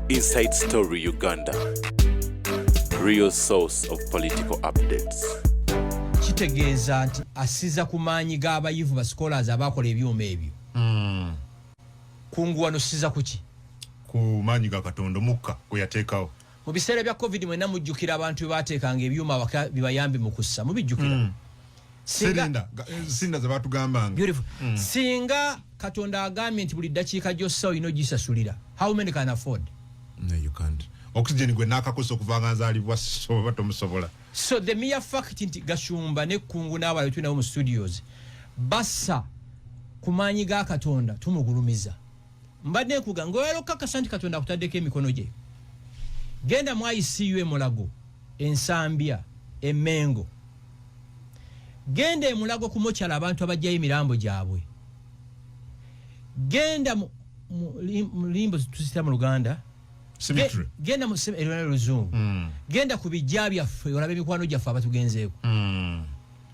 Inside Story Uganda, real source of political updates. Kitegeeza nti asiza ku maanyi g'abayivu ba scholars abakola ebyuma ebyo. Kunguwano siza kuki? Ku maanyi ga Katonda mukka kwe yateekawo. Mu biseera bya COVID mwena mujjukira abantu baateekanga ebyuma waka bibayambe mu kussa. Mubijjukira. Sinda ze batugambanga. Beautiful. Singa Katonda agambye nti buli ddakiika gy'ossa olina ogisasulira. How many can afford? No, you can't. Oxygen gwe nakakosa okuvanga nzalibwa so batomusobola. So the mere fact nti Gashumba ne Kungu n'abalala tulina mu studios bassa ku maanyi ga Katonda tumugulumiza. Mbadde nkuga ngoyero kakasa nti Katonda akutaddeko emikono gye. Genda mu ICU e Mulago, Ensambya, e Mengo. Genda e Mulago ku mokyala abantu abajjayo emirambo gyabwe. Genda mu limbo tusita mu Luganda. Genda mu Luzungu. Genda ku bijja byaffe olabe mikwano gyaffe abatugenzeeko.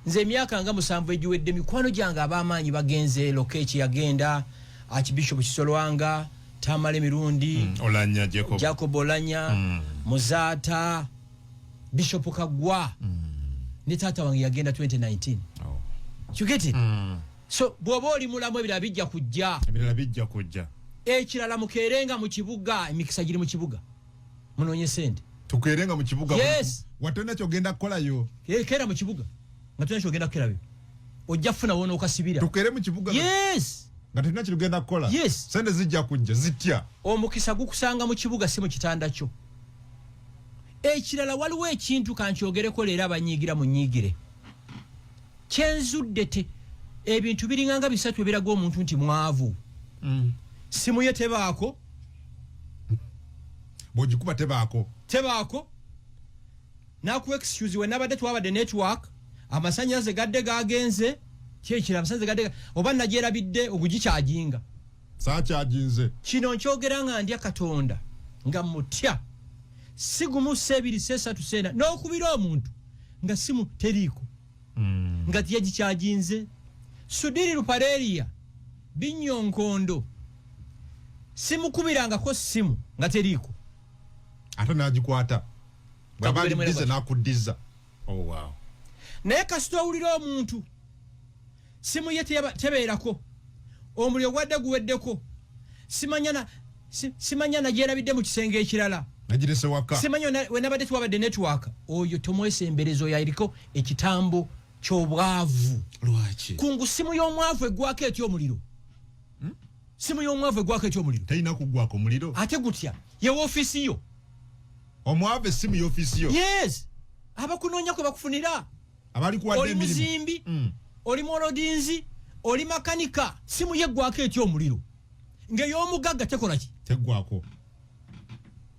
Nze emyaka nga 7 egiwedde mikwano gyange ab'amaanyi bagenze Lokechi yagenda, Archbishop Kisolwanga, Tamale Mirundi, Olanya Jacob Olanya, Muzata, Bishop Kagwa, ne taata wange yagenda 2019. You get it? So bw'oba oli mulamu ebirala bijja kujja. Ebirala bijja kujja. Ekirala mukeerenga mu kibuga, emikisa giri mu kibuga. Munoonye sente. Tukeerenga mu kibuga. Yes. Watona kyogenda kukolayo. Keera mu kibuga. Nga tuna kyogenda kukolayo. Ojja kufuna wona okasibira. Tukeere mu kibuga. Yes. Nga tuna kyogenda kukola. Yes. Sente zijja kujja zitya. Omukisa gukusanga mu kibuga si mu kitanda kyo. Ekirala waliwo ekintu kankyogereko leero abanyiigira mu nyiigire. Kyenzudde ebintu biringanga bisatu ebiraga omuntu nti mwavu. Simu ye tebaako. Bw'ogikuba tebaako. Tebaako. Naku excuse we nabadde twabadde network. Amasannyalaze gadde gagenze. Kyekira amasannyalaze gadde oba nagyerabidde ogugikyajinga. Saakyajinze. Kino nkyogera nga ndya Katonda nga mutya. Sigumu 2 n'okubira omuntu nga simu teriiko. Nga yagikyajinze. Sudiri Lupareria Binyonkondo simukubirangako simu nga teriiko. Ate n'agikwata. Bw'aba dize n'akuddiza. Oh wow. Naye kasita owulira omuntu simu ye tebeerako. Omuliro gwadde guweddeko. Simanya nagyerabidde mu kisenge ekirala. Nagirese waka. Simanya we nabadde twabadde network. Oyo tomwesemberezo yayiriko ekitambo ky'obwavu. Lwaki? Kungu simu y'omwavu eggwako etyo omuliro. Simu y'omwavu eggwako etyo omuliro. Tayina kuggwako omuliro. Ate gutya ye ofisi yo. Omwavu essimu y'ofisi yo. Yes. Abakunoonya kwe bakufunira. Abali kuwadde emirimu. Oli muzimbi. Oli molodinzi. Oli makanika. Simu ye eggwako etyo omuliro. Ng'ey'omugagga tekola ki? Teggwako.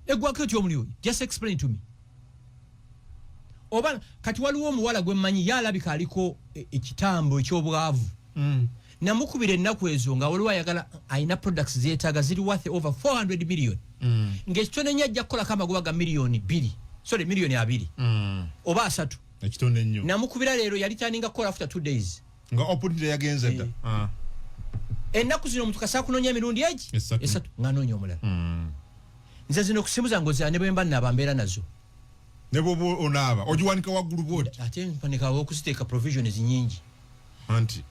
Eggwako etyo omuliro. Just explain to me. Oba kati waliwo omuwala gwe mmanyi yalabika aliko ekitambo eky'obwavu. Namukubira ennaku ezo nga waliwo ayagala ayina products zeetaaga ziri worth over 400 million. Ng'ekitone nnyo ajja kukolako amagoba ga miliyoni 2. Sorry, miliyoni 2. Oba 3. Ekitone nnyo. Namukubira leero yali taninga kukola after 2 days. Nga opportunity yagenze dda. Ennaku zino omuntu kasa kunoonya emirundi egi? Esatu. Ng'anoonya omulala. Nze zino ku simu zange ozira ne bwe mba nnaaba mbeera nazo. Ne bw'oba onaaba ogiwanika waggulu bw'oti. Ate mpanika okuziteeka provisions nyingi. Anti.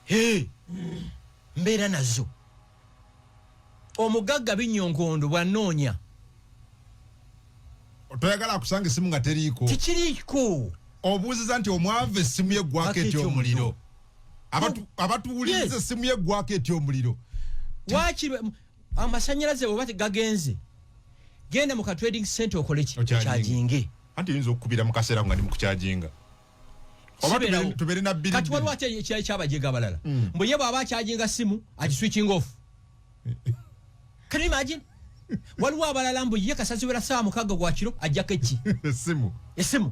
Mbeera nazo. Omugagga Binyonkondo bw'anoonya. Toyagala akusanga essimu nga teriiko. Tikiriiko. Obuuziza nti omwavu essimu y'eggwako etyo omuliro. Abatuwuliriza essimu y'eggwako etyo omuliro. Waaki amasannyalaze bwe bati gagenze. Genda mu ka trading center okole ki? Okyajinge. Anti yinza okukubira mu kaseera nga ndi mu kukyajinga. Oba tubeere na bbiri. Kati waliwo ate ekyali ky'abajega abalala. Mbwe ye bw'aba akyajinga simu agi switching off. Can you imagine? Waliwo abalala mbu ye kasazibira saa 6 gwa kiro ajjako eki? Essimu. 6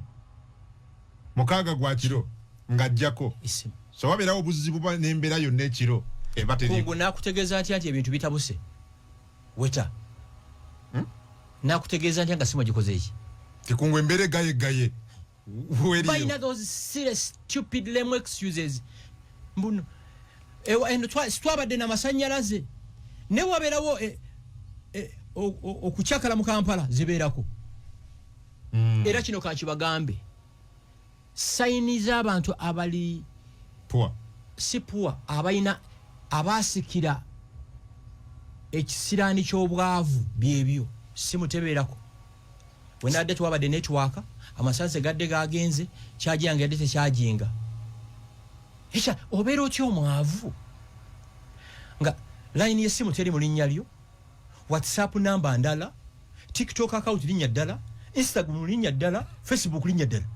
gwa kiro ng'ajjako. Essimu. So wabeerawo obuzibu n'embeera yonna ekiro. Kungu naakutegeeza ntya nti ebintu bitabuse? Weta. Naakutegeeza ntya nga simu agikoze eki? Kikungu embeera egaye. Bayina those serious stupid lame excuses. Mbuno. Twabadde n'amasannyalaze. Ne wabeerawo okukyakala mu Kampala zibeerako. Era kino kakibagambe sayini z'abantu abali si puwa abalina abasikira ekisiraani ky'obwavu byebyo simutebeerako wenadde twabadde network amasanse gadde gagenze kyajyanga yadde tekyajinga ekya obeera otya omwavu nga line y'essimu teri mu linnya lyo, WhatsApp namba ndala, TikTok account linnya ddala, Instagram linnya ddala, Facebook linnya ddala.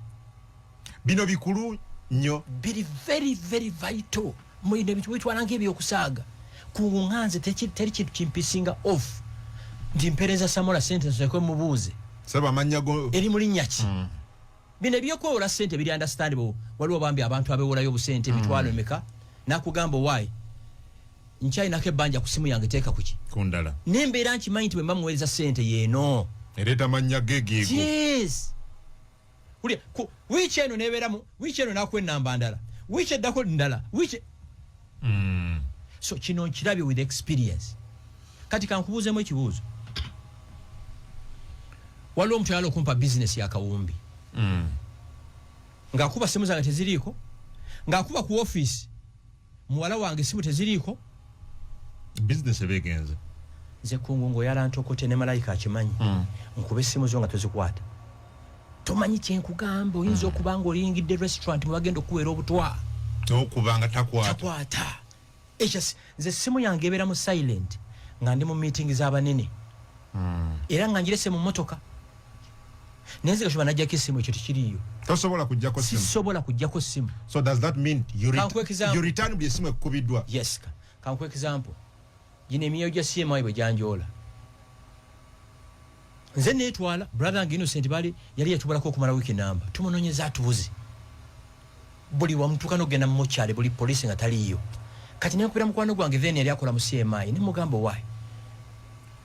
Bino bikulu nnyo, biri very very vital. Mwine bitu bitwalange ebyokusaaga kunganze teri kintu kimpisinga off ndi mpereza Samola sentence ko mubuuze saba amanyago eri muri nyaki bine byokoola sente biri understandable waliwo bambi abantu abewolayo obusente bitwalo emeka nakugamba why nchina ke banja ku simu yange teeka kuki kundala nembeera nkimanyi nti bwe mbamuweereza sente yeeno ereta manya gegego yes uli ku wichi eno nebeeramu wichi eno nakwe namba ndala wichi eddako ndala wichi so kino nkirabye with experience kati kankubuuzemu ekibuuzo waliwo omuntu yali okumpa business ya kawumbi ng'akuba simu zange teziriiko ng'akuba ku office muwala wange simu teziriiko business ebegenze nze kungungo yalantokote ne malayika akimanyi nkube essimu zo nga tozikwata tomanyi kyenkugamba oyinza okuba nga oliyingidde restaurant mu bagenda okuweera obutwa okubanga takwata nze simu yange ebeera mu silent nga ndi mu meeting z'abanene era nga njirese mu motoka nenze gashoba najjako essimu ekyo tekiriyo tosobola kujjako simu sisobola kujjako simu so does that mean you return buli essimu ekubiddwa yes kanku example gino emiyo gya CMI bwe janjoola nze neetwala brother nga Innocent bali yali yatubalako okumala wiki namba tumunonyeza atubuzi buli wamutuuka n'ogenda mu mokyale buli poliisi nga taliiyo kati nekubira mukwano gwange then yali akola mu CMI nemugamba wayi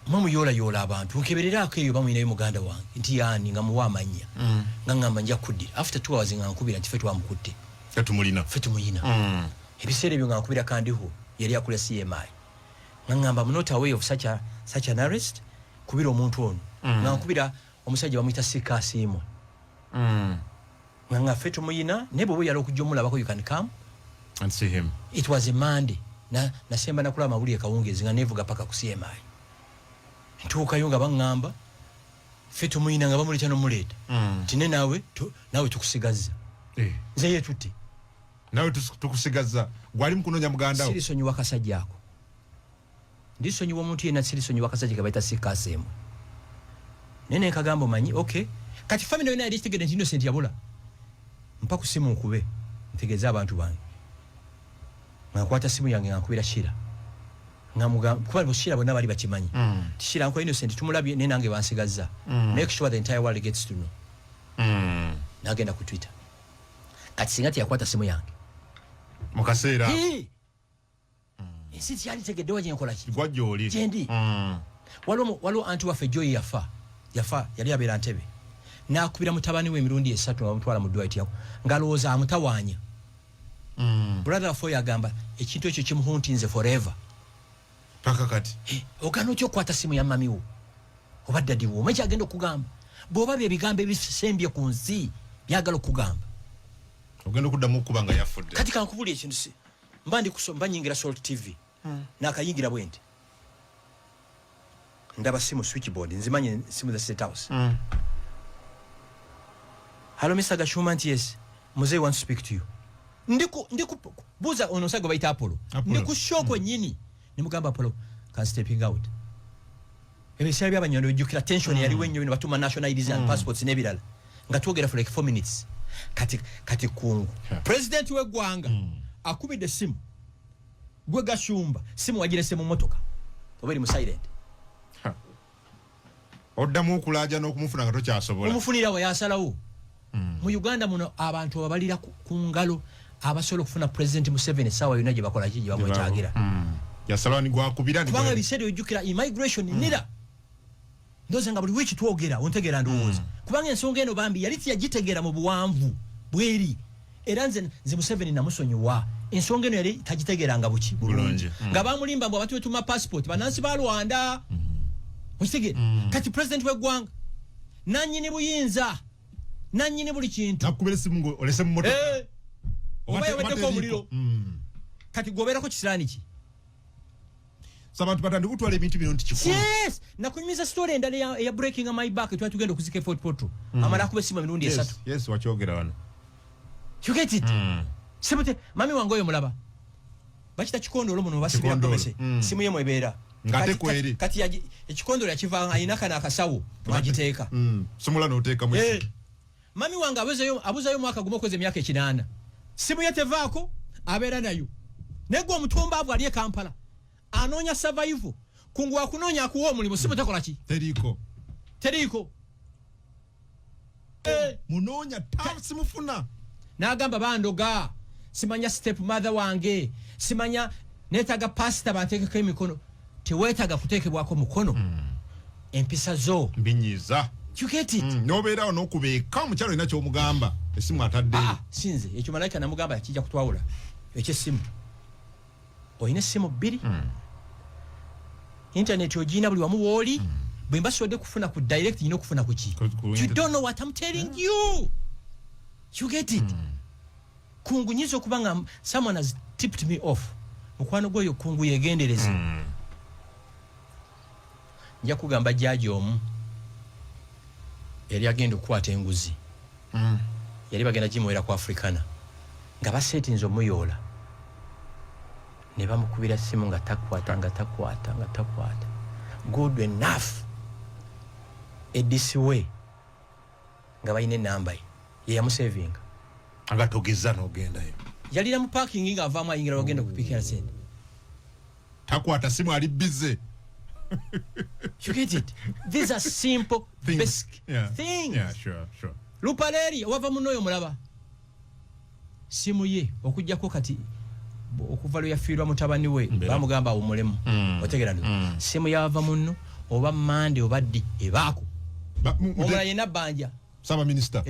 mumuyoolayoola abantu nkebereraako eyo bamwinayo muganda wange nti yaani nga muwa amanya nga ngamba nja kuddira after 2 hours nga nkubira nti ffe twamukutte ffe tumuyina ebiseera ebyo nga nkubira kandiho yali akola CMI nga ngamba I'm not aware of such an arrest kubira omuntu ono nga nkubira omusajja bamuyita Sikasiimo nga ffe tumuyina ne bwe yali okujja omulabako you can come and see him. It was a Monday nasemba nakula mawulire kawungezi nga nevuga paka ku CMI ntuukayo nga baŋŋamba ffe tumuyina nga bamuleta n'omuleeta tine nawe tukusigazza nze yetutte nawe tukusigazza gwali mukunoonya muganda wo sirisonyiwa kasajja ako ndisonyiwa omuntu yenna sirisonyiwa kasajja ke bayita Sikasiimo nene nkagamba omanyi okay kati family yonna yali kitegedde nti Innocent yabula mpa ku simu nkube ntegeeza abantu bange nga nkwata simu yange nga nkubira Shira nga kuba Shira bonna bali bakimanyi Shira nko Innocent tumulabye ne nange bansigazza make sure the entire world gets to know nagenda ku Twitter kati singa yakwata simu yange mu kaseera ensi yali tegedde waje nkola ki gwajja oli gyendi waliwo anti waffe Joy yafa yali abeera Ntebe nakubira mutabani we emirundi 3 bamutwala mu Dwight yako ngalowooza amutawaanya brother fo yagamba ekintu ekyo kimuhuntinze forever paka kati ogano kyo kwata simu ya mamiwo obadde diwo machi agenda okugamba bwoba bye bigambo ebisembye ku nsi byagala okugamba ogenda okuddamu okuba nga yafudde kati kankubuli ekintu si mbandi kusomba nyingira Salt TV nakayingira bwenti ndaba simu switchboard nzimanye simu za State House hello Mr. Gashuma yes muzee wants to speak to you ndiku buza ono sago baita Apollo ndiku shoko nyini nimugamba Apollo can stepping out ebisaya by'abanyondo jukira tension yali wenyo bino batuma national IDs and passports nebirala nga twogera for like 4 minutes kati kungu president we gwanga akubide simu gwe Gashumba simu wagirese mu motoka oberi mu silent oddamu okulaaja n'okumufuna nga tokyasobola omufunira we yasalawo mu Uganda muno abantu ababalira ku ngalo abasobola okufuna president Museveni sawa yonna gye bakola ki gye bamwetaagira yasalawo ni gwakubira kubanga biseera ojjukira immigration nira ndoze nga buli wiki twogera ontegeera ndowooza kubanga ensonga eno bambi yali tiyagitegeera mu buwanvu bweri era nze Museveni namusonyiwa ensonga eno yali tagitegeeranga buki bulungi nga bamulimba mbu abantu betuma passport banansi ba Rwanda osige kati president w'eggwanga nannyini buyinza nannyini buli kintu nakubira simu olese mu moto oba yaweddeko omuliro kati goberako kisirani ki sabantu batandika kutwala ebintu bino nti kikulu yes nakunyumiza story endala ya breaking my back twali tugenda okuzika Fort Portal amala akuba simu emirundi esatu yes wakyogera wano you get it sebute mami wange oyo mulaba bakita kikondolo muno basibya komese simu yemo ebeera ngate kweri kati ekikondolo yakivanga ayina kana akasawo magiteeka simula noteeka mwisi mami wange abuzayo mwaka gumo kweze myaka 8 simu yetevaako abeera nayo nego omutumba abwo aliye Kampala anonya survival kungu akunonya akuwa omulimu simu takola ki teriko munonya simufuna n'agamba bandoga simanya step mother wange simanya netaga pastor batekeko emikono teweetaga kuteekebwako mukono empisa zo mbinyiza you get it nobeerawo n'okubeeka omukyalo ina ky'omugamba esimu atadde sinze ekyo malayika namugamba yakijja kutwawula ekyessimu oyina essimu 2 internet ogina buli wamu wooli bwe mbasobodde kufuna ku direct nyina okufuna ku ki you don't know what I'm telling you you get it kungunyiza okuba nga someone has tipped me off mukwano gwoyo kungu yegendereze nja kugamba jaji omu yali agenda okukwata enguzi yali bagenda gimwera ku Africana nga basetinze omuyoola ne bamukubira simu nga takwata good enough edisiwe nga bayina enamba ye yamusevinga agatogeza n'ogendayo yalira mu parking nga avaamu ayingira wagenda kupikira sente takwata simu ali busy you get it these are simple basic things sure lupaleri wava muno oyo mulaba simu ye okujjako kati okuva lwe yafiirwa mutabani we bamugamba awumulemu otegera ndo simu yava muno oba mande oba ddi ebaako omula ye nabbanja saba minister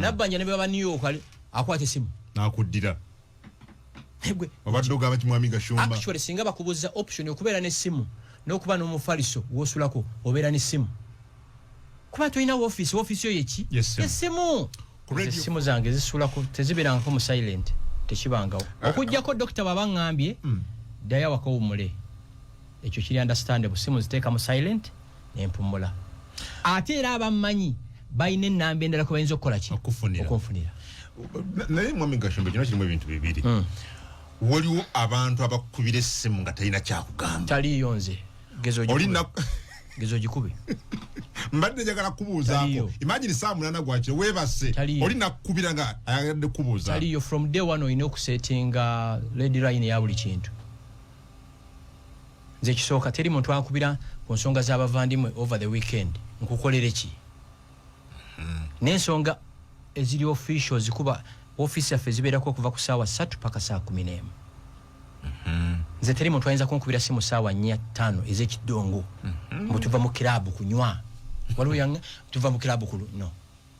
nabbanja ne baba New York akwata simu nakuddira obadde ogamba kimwami Gashumba actually singa bakubuza option okubeera n'essimu n'okuba n'omufaliso wosulako obeera n'essimu kuba tulina office yo yeki essimu essimu zange zisulako tezibeerangako mu silent tekibangawo okujjako dokita babangambye ddayo wakawumule ekyo kiri understandable simu ziteeka mu silent nempumula ate era abamanyi bayina ennamba endala kwe bayinza okukola ki okunfunira naye mwami Gashumba kino kirimu ebintu bibiri waliwo abantu abakubira essimu nga talina kyakugamba taliyo nze gezo gikube mbadde njagala kubuuzaako imagine saa 8 gwakiro weebase oli nakukubira nga ayagadde kubuuza taliyo from day one olina okusetinga red line ya buli kintu nze kisooka teri muntu akubira ku nsonga z'abavandimwe over the weekend nkukolere ki n'ensonga eziri officials kuba office yaffe zibeerako okuva ku saawa 3 paka saa 11 nze teri muntu ayinza kunkubira simu saawa 4-5 ez'ekidongo mbu tuva mu kirabu kunywa waliwo yange tuva mu kirabu kulu no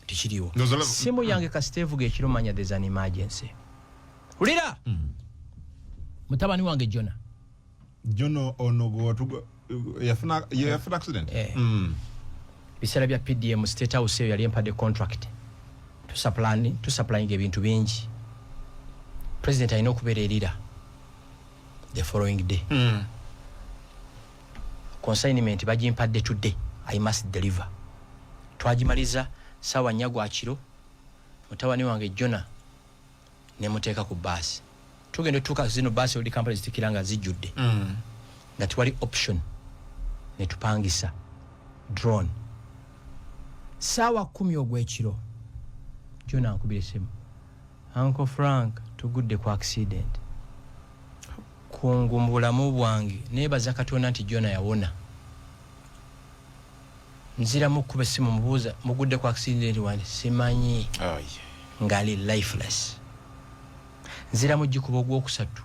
tekiriwo simu yange kasiteevuga ekiro manya there's an emergency ulira mutabani wange Jona ono yafuna accident biseera bya PDM State House eyo yali empadde contract tusaplying ebintu bingi president alina okubeera erira the following day consignment bagimpadde today I must deliver twagimaliza sawa nyagwa kiro mutabani wange Jona ne muteeka ku bus tugende tuka zino bus oli company zitikiranga zijjudde nga twali option ne tupangisa drone sawa 10 ogw'ekiro Jona akubira simu Uncle Frank tugudde ku accident kungu mbulamu bwange nebaza Katonda nti Jona yawona nzira mukube simu mubuuza mugudde ku accident wani simanyi ngali lifeless nzira mujikuba ogwokusatu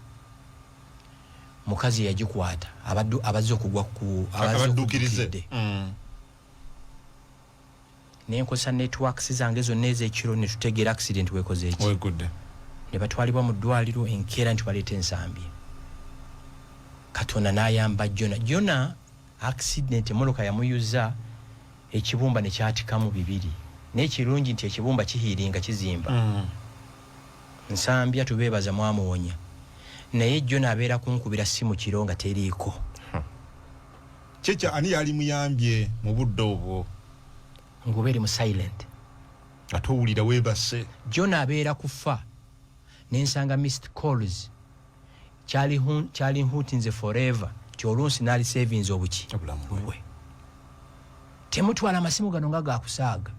mukazi yagikwata abazze okugwa ku abaddukirize nenkosa networks zange zonna ez'ekiro ne tutegeera accident wekoze eki ne batwalibwa mu ddwaliro enkeera nti baleeta ensambi Katonda n'ayamba Jona accident emotoka yamuyuza ekibumba ne kyatikamu bibiri n'ekirungi nti ekibumba kihiringa kizimba nsambya tubeebaza mwamuwonya naye jjo nabeera kunkubira simu kiro nga teriiko Checha ani yali muyambye mu budde obwo nguberi mu silent atowulira webase jjo nabeera kufa nensanga missed calls kyali nhutinze forever kyolunsi nali savings obuki obulamu temutwala amasimu gano nga gakusaaga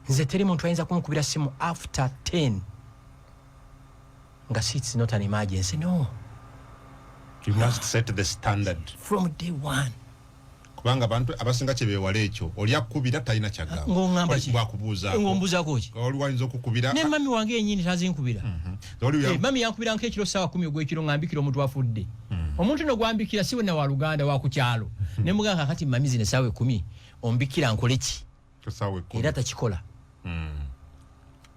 nze teri muntu ayinza kunkubira simu after 10 nga it's not an emergency. No, you must set the standard from day one. Kubanga abantu abasinga kyebewala ekyo oli akubira talina kyagamba ng'ongamba ki bwakubuuza ng'ombuzaako ki oli wayinza okukubira ne mami wange yennyini tazinkubira mami yankubira nk'ekiro ssaawa 10 ogw'ekiro ng'ambikira omuntu afudde omuntu no gwambikira si wenna wa Luganda wa ku kyalo ne muganga kati mami zine ssaawa 10 ombikira nkole ki era takikola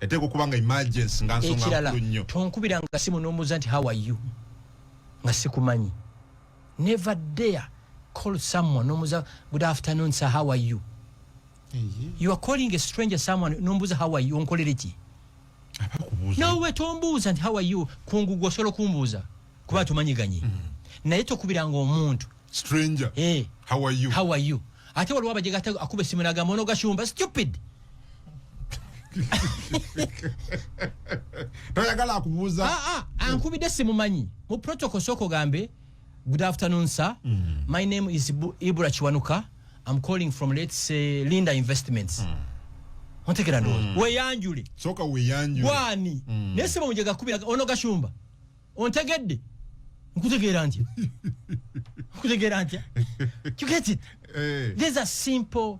eteko kubanga emergency nga nsonga nnyo tonkubira nga simu n'omubuuza nti how are you nga sikumanyi never dare call someone nomuza good afternoon sir how are you you are calling a stranger someone nombuza how are you onkolere ki no we tombuza nti how are you kungugo solo kumbuza kuba tumanyiganye naye tokubiranga omuntu stranger how are you ate waliwo abajegata akube simu nagamba ono gashumba stupid toyagala akubuuza ankubidde simu manyi mu protocol soko gambe good afternoon sir my name is Ibra Chiwanuka I'm calling from let's say Linda Investments ontegera ndo weyanjule soka weyanjule wani nese bamujega kubira ono gashumba ontegedde nkutegera ntya you get it there's a simple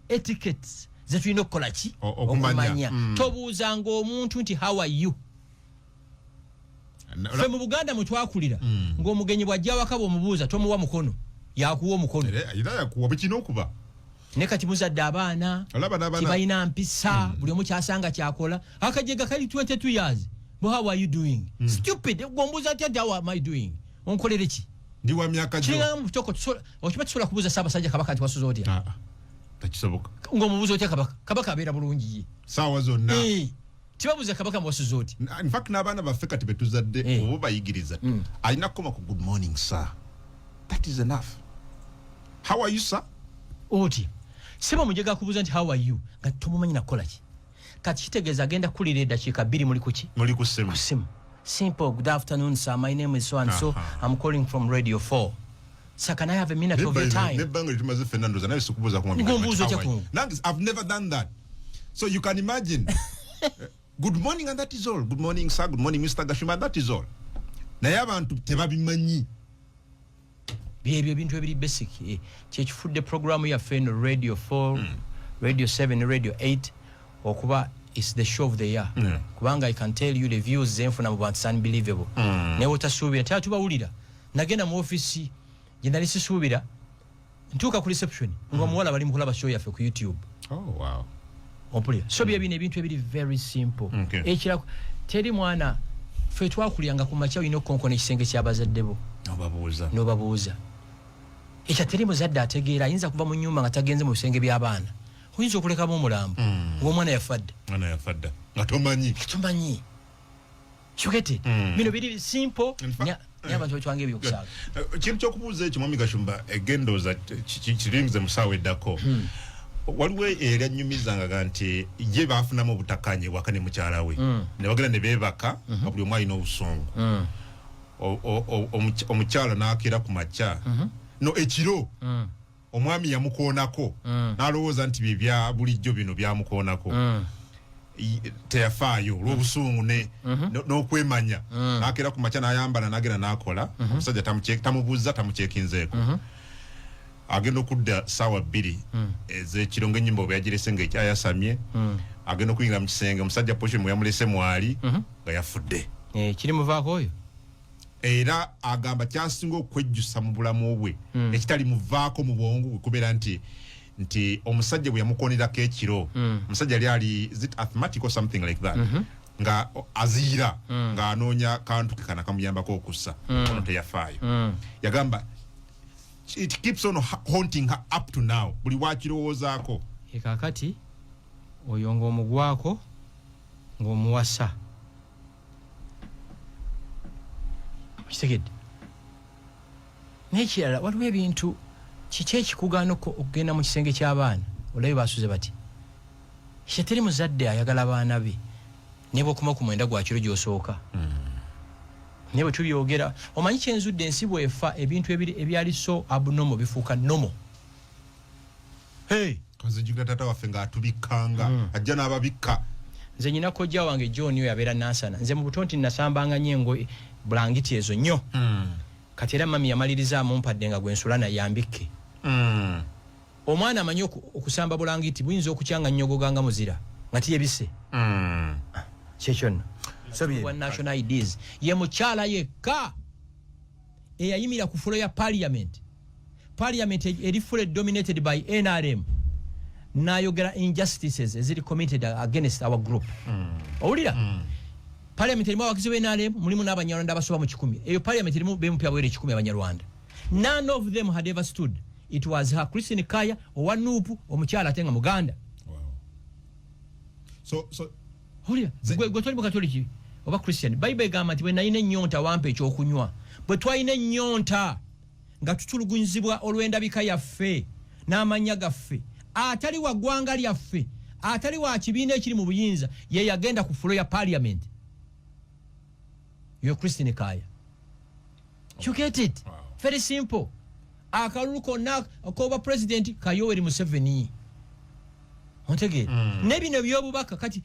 etiquette that we know kolachi okumanya tobuuza ngo omuntu nti how are you fe mu Buganda mutwakulira ng'omugenyi bwajja wakabo omubuuza tomuwa mukono yakuwa omukono era yakuwa bikino kuba ne kati muzadde abaana tibalina mpisa buli omu kyasanga kyakola akajega kali 22 years but how are you doing stupid gombuza ati how am I doing onkolere ki ndi wa myaka jo kinga mutoko okiba kisobola kubuuza Ssaabasajja Kabaka nti wasuza otya takisoboka ng'omubuuza otya Kabaka abeera bulungi saawa zonna tibabuuza Kabaka mwasuza otya in fact n'abaana baffe kati betuzadde obo bayigiriza alina kukoma ku good morning sir that is enough how are you sir oti seba mujega kubuuza nti how are you nga tomumanyi nakola ki kati kitegeeza agenda kulira eddakiika 2 muli kuki muli ku simu simple good afternoon sir my name is so and so I'm calling from Radio 4 sir can I have a minute of your time nebango litumaze Fernando zanawe sikubuuza kumwami I've never done that so you can imagine good morning and that is all good morning sir good morning Mr. Gashumba that is all naye abantu tebabimanyi byebyo ebintu ebiri basic kyekifudde programu yaffe eno Radio 4 Radio 7 Radio 8 okuba it's the show of the year kubanga I can tell you the views zenfuna mu bantu unbelievable naye otasuubira tera tubawulira nagenda mu office gye nali sisuubira ntuuka ku reception ng'omuwala bali mu kulaba show yaffe ku YouTube wow ompulira so byebino ebintu ebiri very simple ekira teri mwana ffe twakulyanga ku makya olina okukonkona ekisenge ky'abazadde bo n'obabuuza ekya teri muzadde ategeera ayinza kuva mu nnyumba nga tagenze mu bisenge by'abaana oyinza okulekamu omulambo ng'omwana yafadde nga tomanyi kyogete bino biri simple n'abantu betwanga ebyokusaaga kintu ky'okubuuza ekyo mwami Gashumba egendooza kiringize mu ssaawa eddako waliwo eryanyumizanga nti ye baafunamu obutakkaanya ewaka ne mukyala we ne bagenda ne beebaka nga buli omu alina obusungu omukyala n'akeera ku makya no ekiro omwami yamukoonako n'alowooza nti bye bya bulijjo bino byamukoonako teyafaayo olw'obusungu n'okwemanya n'akeera ku makya n'ayambala n'agenda n'akola omusajja tamubuuza tamucekinzeeko agenda okudda ssaawa 2 ez'ekiro ng'ennyumba bwe yagirese ng'ekyayasamye agenda okuyingira mu kisenge omusajja posho mwe yamulese mwali nga yafudde kiri muvaako oyo era agamba kyasinga okwejjusa mu bulamu bwe ekitali muvaako mu bwongo bwe kubeera nti omusajja bwe yamukoonirako ekiro omusajja yali ali is it asthmatic or something like that nga aziira ng'anoonya kantu ke kana kamuyambako okussa ono teyafaayo yagamba it keeps on haunting her up to now. Buli wakirowozaako. Kakati oyo ng'omugwako ng'omuwasa. Kitegedde. N'ekirala waliwo ebintu kiki ekikugaana okugenda mu kisenge ky'abaana olabe baasuze bati. Teri muzadde ayagala baana be ne bw'okoma ku mwenda gwa kiro gy'osooka. Ne bwe tubyogera omanyi kyenzudde ensi bw'efa ebintu ebyali so abnormal bifuuka normal. Hey! Kaze juga tata waffe ng'atubikkanga ajja n'ababikka. Nze nyina kojja wange John oyo yabeera Nansana. Nze mu buto nti nasambanga nnyo engoye bulangiti ezo nnyo. Kati era mami yamalirizaamu mpadde nga gwe nsula naye yambikke. Omwana amanyi okusamba bulangiti buyinza okukyanga nnyogoga muzira nga tiyebise. Kyekyo nno. Wa national IDs ye mukyala yekka eyayimira ku fulo ya parliament eri full dominated by NRM nayogera injustices eziri committed against our group. Owulira parliament erimu abakizi be NRM mulimu n'abanyarwanda abasoba mu 100. Eyo parliament erimu bempya bwere 10 abanyarwanda. None of them had ever stood. It was her Christine Kaya owa Nuupu omukyala atenga Muganda. So Owulira gwe toli mu Katoliki oba Christian. Bible egamba nti bwe nalina ennyonta wampa ekyokunywa. Bwe twalina ennyonta nga tutulugunyizibwa olw'endabika yaffe n'amannya gaffe atali wa ggwanga lyaffe atali wa kibiina ekiri mu buyinza ye yagenda ku fulo ya parliament. Yo Christine Kaya. You get it? Wow. Very simple. Akalulu konna akoba president Kayoweri Museveni. Ontege. Nebino byobubaka kati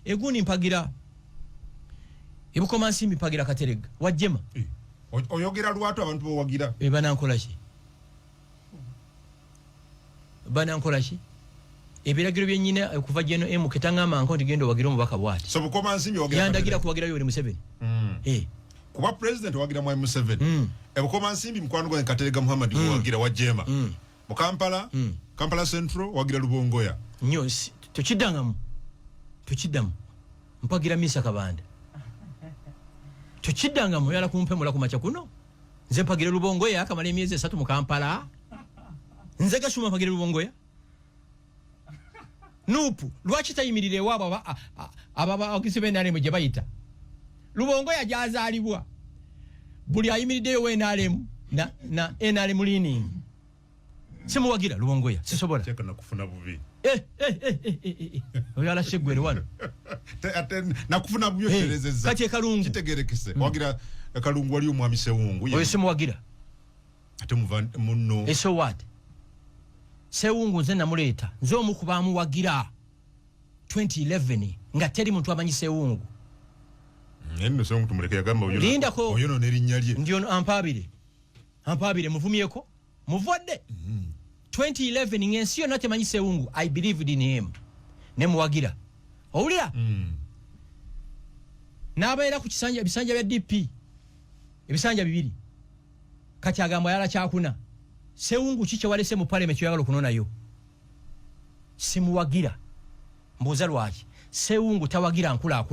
eguni mpagira. Ebukoma nsimbi mpagira Katerega. Wajjema. Oyogera lwatu abantu bo wagira. Banankola ki? Banankola ki? Ebiragiro byennyina okuva jeno emu ketangama nkonti gendo wagira omubaka bwati. So bukoma nsimbi wagira. Yandagira kuwagira Yoweri Museveni. Kuba president wagira Mwai Museveni. Ebukoma nsimbi mkwano gwa Katerega Muhammad wagira wajjema. Mu Kampala, Kampala Central wagira Lubongoya. Nnyo tukiddangamu. Mpagira Misa Kabanda. Tukiddangamu yala kumpemula ku macha kuno. Nze mpagira Lubongoya akamala emyezi 3 mu Kampala. Nze gashuma mpagira Lubongoya. Nuupu lwaki tayimirire wabo ababa okisibe nale mu jebayita. Lubongoya jazalibwa. Buli ayimiriddeyo we NRM na NRM leaning. Simu wagira Lubongoya sisobola. Cheka na kufuna bubi. Oyala shegwere wano. Na kufuna bubi yoterezeza. Kati Kalungu. Kitegerekese. Wagira Kalungu wali omwami Sewungu. Oyo simu wagira. Ate munno. So what? Sewungu nze namuleta. Nze omukubamu wagira 2011 nga teri muntu amanyi Sewungu. Nno Sewungu tumuleke yagamba oyo. Lindako. Oyo nerinnya lye. Ndio ampabire. Ampabire muvumyeko. Muvodde. 2011 ngensiyo nate manyi Sewungu. I believed in him. Nemuwagira. Owulira? Nabaera ku bisanja bya DP. Ebisanja bibiri. Kati agamba yala kyakuna. Sewungu chiche walese mu parliament yagalo kunona yo. Simuwagira. Mbuza lwaki. Sewungu tawagira nkula.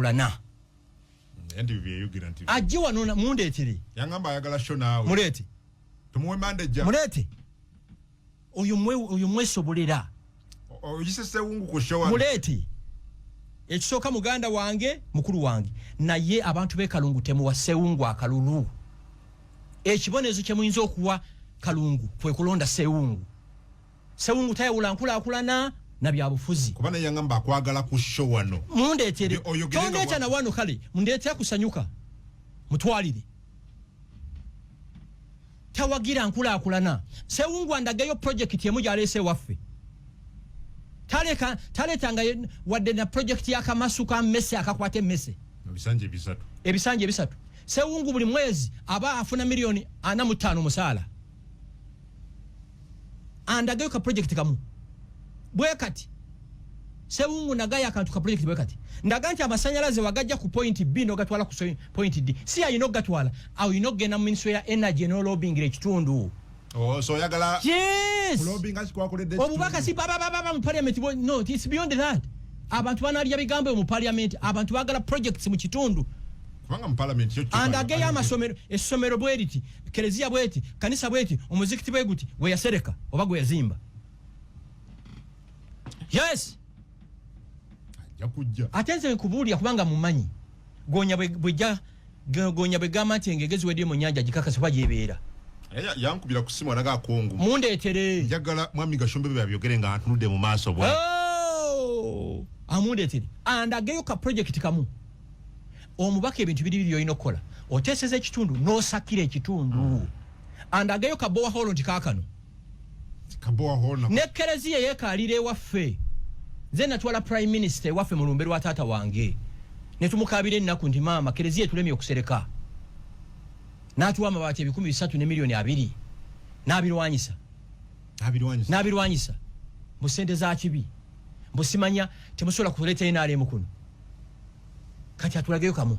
Ndi bye yugira nti. Aji wanona mundetere. Yangamba ayagala show nawe. Mulete. Tumuwe manager. Mulete. Oyo mwesobolera. Oyise Sewungu ku show. Mulete. Ekisooka muganda wange mukuru wange naye abantu be Kalungu temu wa Sewungu akalulu. Ekibonezo kye muyinza okuwa Kalungu kwe kulonda Sewungu. Sewungu tayawula nkula na byabufuzi. Kubana yangamba akwagala ku show wano. Mundetere. Tondeta na wano kale. Mundetere kusanyuka. Mutwalire. Tawagira nkula. Sewungu andagayo project yemu jalese waffe. Taleta nga wadde na project ya Kamasuka Mese akakwate Mese. Ebisanje bisatu. Sewungu buli mwezi aba afuna milioni 45 musala. Andagayo ka project kamu. Bwekati. Sewungu nagaya akantu ka project bwekati. Ndaganti amasanyalaze wagajja ku point B no gatwala ku point D. Si ayino gatwala au inogena mu ministry ya energy no lobbying ekitundu. Oh, so yagala. Yes. Lobbying asikuwa kulede. Obubaka si baba mu parliament. No, it's beyond that. Abantu banalya bigambo mu parliament, abantu bagala projects mu kitundu. kubanga mu parliament yo and ageya amasomero essomero bweriti kelezia bweti kanisa bweti omuzikiti bweguti we yasereka oba gwe yazimba yes yakujja atenze kubuulira kubanga mumanyi gonya bwegama nti engegezi wedde mu nyanja gikakasa oba gyebeera yankubira ku simu alaga akungu mundeetere njagala mwami Gashumba bye byogere nga ntunudde mu maaso bwe amundeetere and ageyo ka project kamu omubaka ebintu biri by'olina okukola oteeseza ekitundu n'osakira ekitundu and ageyo kabowa holo nti kaakano nekkereziya yeekaalira ewaffe nze natwala prime minister ewaffe mu lumbe lwa taata wange ne tumukaabira ennaku nti maama kereziya etulemye okusereka n'atuwa amabaati 300 ne miliyoni 2 n'abirwanyisa mu ssente za kibi mbusimanya temusobola kuleeta NRM kuno kati atulageyo kamu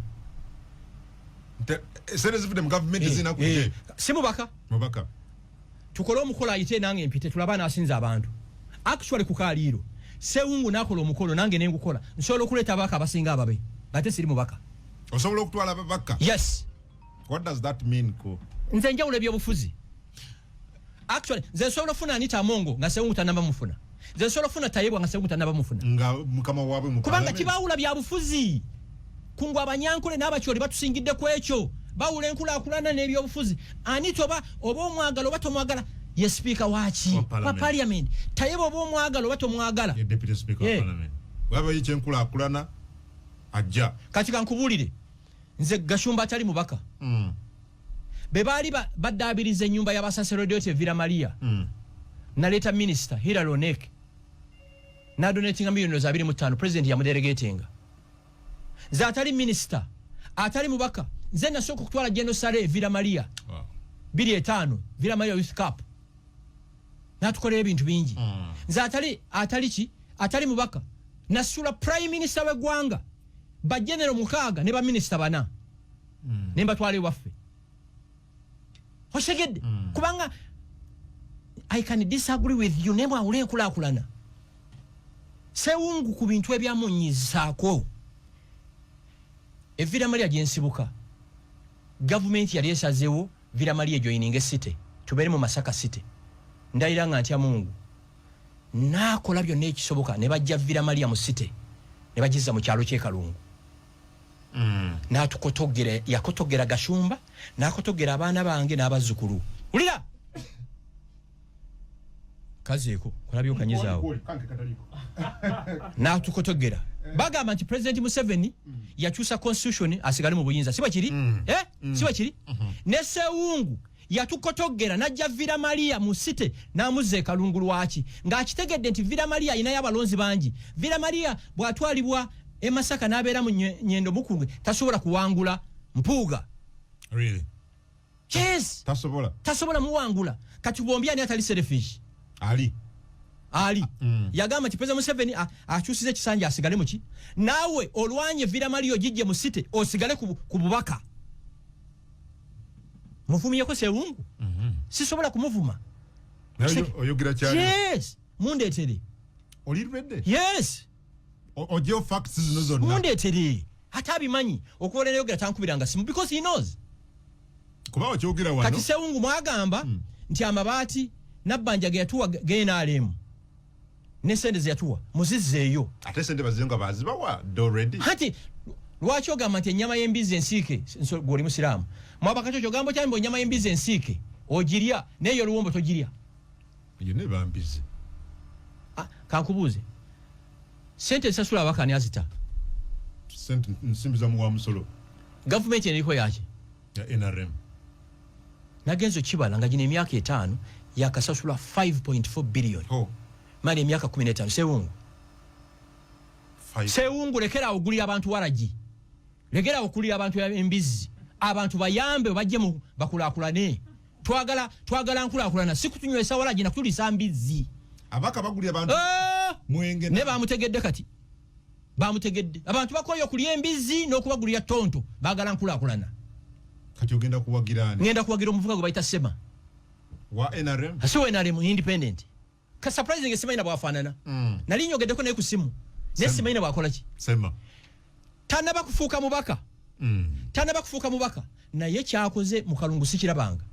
sente zivude mu government zina kuje si mubaka tukole omukolo ayite nange empite tulaba n'asinza abantu actually ku kaaliiro Sewungu nakola omukolo nange nengukola nsobola okuleeta abaka abasinga ababe ate siri mubaka osobola okutwala ababaka yes what does that mean ko nze njawulo ebyobufuzi actually nze nsobola ofuna Anita Amongo nga Sewungu tanamba mufuna nze nsobola ofuna Tayebwa nga Sewungu tanamba mufuna nga mukama waabwe mu kubanga kibawula bya bufuzi kungwa abanyankole n'abakyoli batusingidde ku ekyo bawula enkulaakulana n'ebyobufuzi Anita oba omwagala oba tomwagala ye speaker wachi wa parliament Tayebwa oba omwagala oba tomwagala ye deputy speaker wa parliament baba yiche enkulaakulana ajja kati kankubulire nze Gashumba atali mubaka be baali baddaabiriza ennyumba y'abasaserodoti Villa Maria naleta minister Hilary Onek na donating millions 25 president ya mudelegatinga nze atali minister atali mubaka nze nasooka okutwala Genosale Villa Maria 25 Villa Maria Youth Cup natukolera ebintu bingi nze atali mubaka nasula prime minister w'eggwanga ba general mukaaga ne ba minister bana ne mbatwale waffe oshegedde kubanga I can disagree with you nemwa ule enkulaakulana Sewungu ku bintu ebyamunyizaako Villa Maria gyensibuka government yali esazeewo Villa Maria joining city tubere mu Masaka city ndayira nga ntya Mungu nakola byonna ekisoboka ne bajja Villa Maria mu city ne bagiza mu kyalo ky'ekalungu natukotogera yakotogera Gashumba nakotogera abaana bange n'abazzukulu ulira kazeeko kolabyo kanyizaawo natukotogera bagamba nti President Museveni yakyusa constitution asigale mu buyinza siba kiri siba kiri ne Sewungu yatukotogera najja Villa Maria mu city namuze kalungu lwaki ng'akitegedde nti Villa Maria inayo abalonzi bangi Villa Maria bwatwalibwa Masaka nabeera mu nyendo mukunge tasobola kuwangula Mpuuga really yes tasobola muwangula kati bombi ani atali selfish ali yagamba nti President Museveni akyusize ekisanja asigale muki naawe olwanye Villa Maria gijje mu city osigale ku bubaka muvumiyeko Sewungu sisobola kumuvuma oyogera cyane yes mundeetere olirwedde yes ojo facts zino zonna mundeetere ate abimanyi okuwola neyogera tankubiranga simu because he knows kuba okyogera wano kati Sewungu mwagamba nti amabaati nabbanja ge yatuwa GNRM ne sente ze yatuwa muzizzeeyo ate sente bazirenga bazibawa already hati lwaki ogamba nti ennyama y'embizi ensiike gwoli musiraamu mwabakacho kyogambo kyambo ennyama y'embizi ensiike ogirya neyo oluwombo togirya iyo ne bambizi kankubuuze sente zisasula abaka ani azita sente nsimbi za muwa musolo gavumenti eriko yaki ya NRM nagenzo kibala nga gino emyaka 5 yakasasula 5.4 billion mali emyaka 15 Sewungu Sewungu lekera ogulira abantu waragi lekera okulira abantu embizi abantu bayambe bajje mu bakulaakulane twagala nkulaakulana sikutunywesa waragi nakutulisa mbizi abaka bagulira abantu mwenge ne bamutegedde kati bamutegedde abantu bakoyo okuliya embizi n'okubagulira tonto bagala nkulaakulana kati ogenda kuwagirani ngenda kuwagira omuvuga gwe bayita Sema wa NRM asiwe NRM independent ka surprising Sema ina bwafanana nali nyogeddeko naye ku simu ne Sema ina bwakola ki Sema tanaba kufuuka mubaka tanaba kufuuka mubaka naye kyakoze mu kalungu sikirabanga